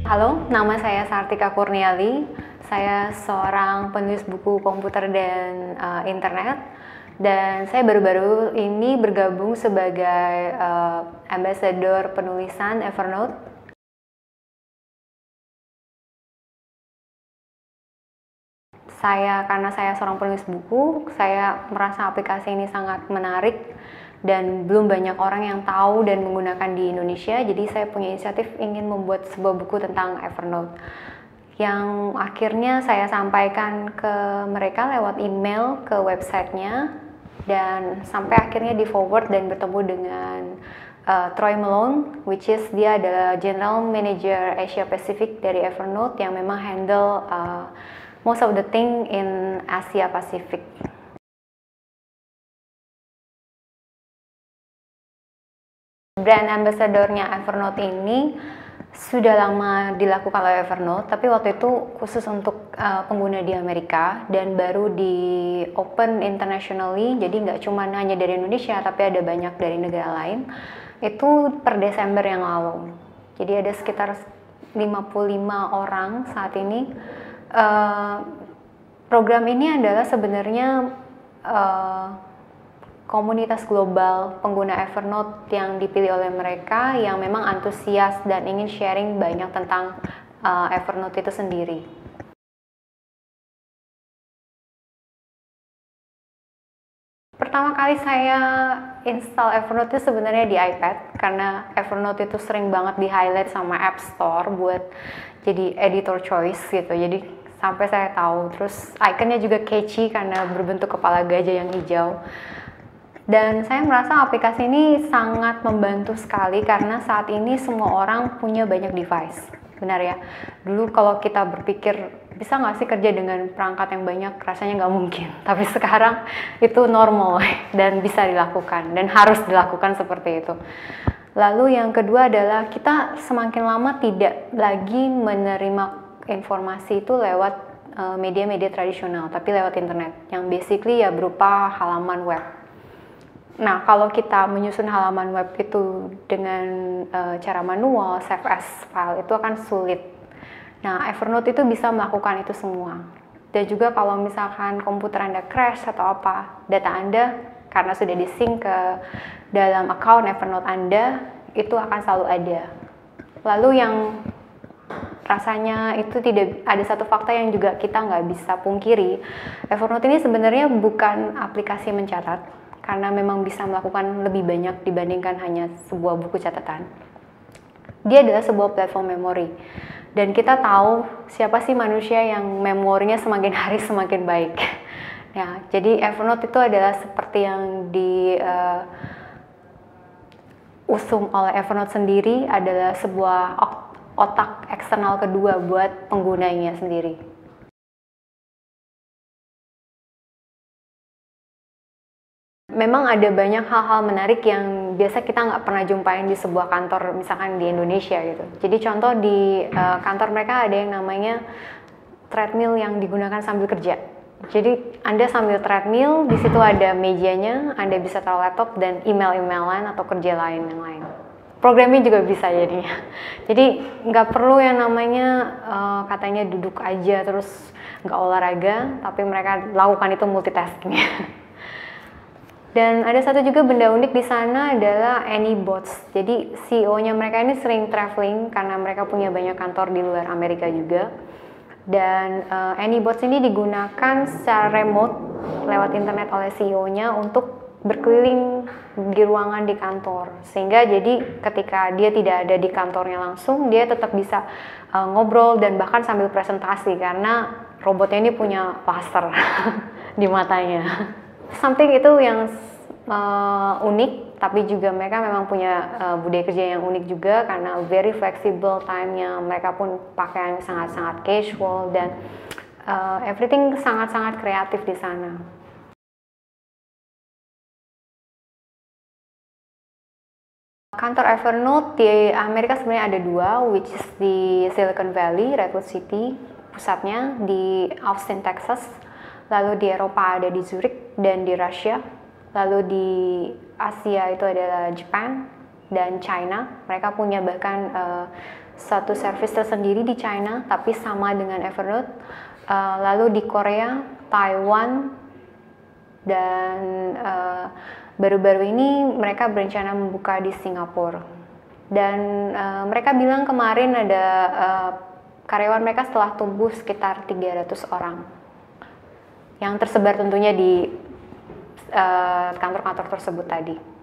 Halo, nama saya Sartika Kurniali. Saya seorang penulis buku komputer dan internet. Dan saya baru-baru ini bergabung sebagai ambassador penulisan Evernote. Karena saya seorang penulis buku, saya merasa aplikasi ini sangat menarik dan belum banyak orang yang tahu dan menggunakan di Indonesia. Jadi saya punya inisiatif ingin membuat sebuah buku tentang Evernote yang akhirnya saya sampaikan ke mereka lewat email ke websitenya, dan sampai akhirnya di forward dan bertemu dengan Troy Malone, which is dia adalah General Manager Asia Pacific dari Evernote yang memang handle most of the thing in Asia Pacific. Brand ambassador-nya Evernote ini sudah lama dilakukan oleh Evernote, tapi waktu itu khusus untuk pengguna di Amerika dan baru di open internationally, jadi nggak cuma hanya dari Indonesia, tapi ada banyak dari negara lain. Itu per Desember yang lalu. Jadi ada sekitar 55 orang saat ini. Program ini adalah sebenarnya komunitas global pengguna Evernote yang dipilih oleh mereka yang memang antusias dan ingin sharing banyak tentang Evernote itu sendiri. Pertama kali saya install Evernote itu sebenarnya di iPad, karena Evernote itu sering banget di highlight sama App Store buat jadi editor choice gitu. Jadi sampai saya tahu, terus ikonnya juga catchy karena berbentuk kepala gajah yang hijau. Dan saya merasa aplikasi ini sangat membantu sekali karena saat ini semua orang punya banyak device. Benar ya? Dulu kalau kita berpikir bisa nggak sih kerja dengan perangkat yang banyak, rasanya nggak mungkin. Tapi sekarang itu normal dan bisa dilakukan dan harus dilakukan seperti itu. Lalu yang kedua adalah kita semakin lama tidak lagi menerima informasi itu lewat media-media tradisional, tapi lewat internet yang basically ya berupa halaman web. Nah, kalau kita menyusun halaman web itu dengan cara manual, save as file, itu akan sulit. Nah, Evernote itu bisa melakukan itu semua. Dan juga kalau misalkan komputer Anda crash atau apa, data Anda karena sudah di-sync ke dalam account Evernote Anda, itu akan selalu ada. Lalu yang rasanya itu tidak ada satu fakta yang juga kita nggak bisa pungkiri, Evernote ini sebenarnya bukan aplikasi mencatat, karena memang bisa melakukan lebih banyak dibandingkan hanya sebuah buku catatan. Dia adalah sebuah platform memori. Dan kita tahu siapa sih manusia yang memorinya semakin hari semakin baik. Ya, jadi Evernote itu adalah seperti yang diusung oleh Evernote sendiri, adalah sebuah otak eksternal kedua buat penggunanya sendiri. Memang ada banyak hal-hal menarik yang biasa kita nggak pernah jumpain di sebuah kantor, misalkan di Indonesia gitu. Jadi contoh di kantor mereka ada yang namanya treadmill yang digunakan sambil kerja. Jadi Anda sambil treadmill, di situ ada mejanya, Anda bisa taruh laptop dan email-emailan atau kerja lain yang lain. Programming juga bisa jadinya. Jadi nggak perlu yang namanya katanya duduk aja terus nggak olahraga, tapi mereka lakukan itu multitasking. Dan ada satu juga benda unik di sana adalah AnyBots. Jadi CEO-nya mereka ini sering traveling karena mereka punya banyak kantor di luar Amerika juga. Dan AnyBots ini digunakan secara remote lewat internet oleh CEO-nya untuk berkeliling di ruangan di kantor. Sehingga jadi ketika dia tidak ada di kantornya langsung, dia tetap bisa ngobrol dan bahkan sambil presentasi karena robotnya ini punya laser di matanya. Samping itu yang unik, tapi juga mereka memang punya budaya kerja yang unik juga karena very flexible time-nya. Mereka pun pakaian sangat-sangat casual dan everything sangat-sangat kreatif di sana. Kantor Evernote di Amerika sebenarnya ada dua, which is di Silicon Valley, Redwood City, pusatnya di Austin, Texas. Lalu di Eropa ada di Zurich dan di Rusia. Lalu di Asia itu adalah Jepang dan China. Mereka punya bahkan satu service tersendiri di China, tapi sama dengan Evernote. Lalu di Korea, Taiwan, dan baru-baru ini mereka berencana membuka di Singapura. Dan mereka bilang kemarin ada karyawan mereka setelah tumbuh sekitar 300 orang. Yang tersebar tentunya di kantor-kantor tersebut tadi.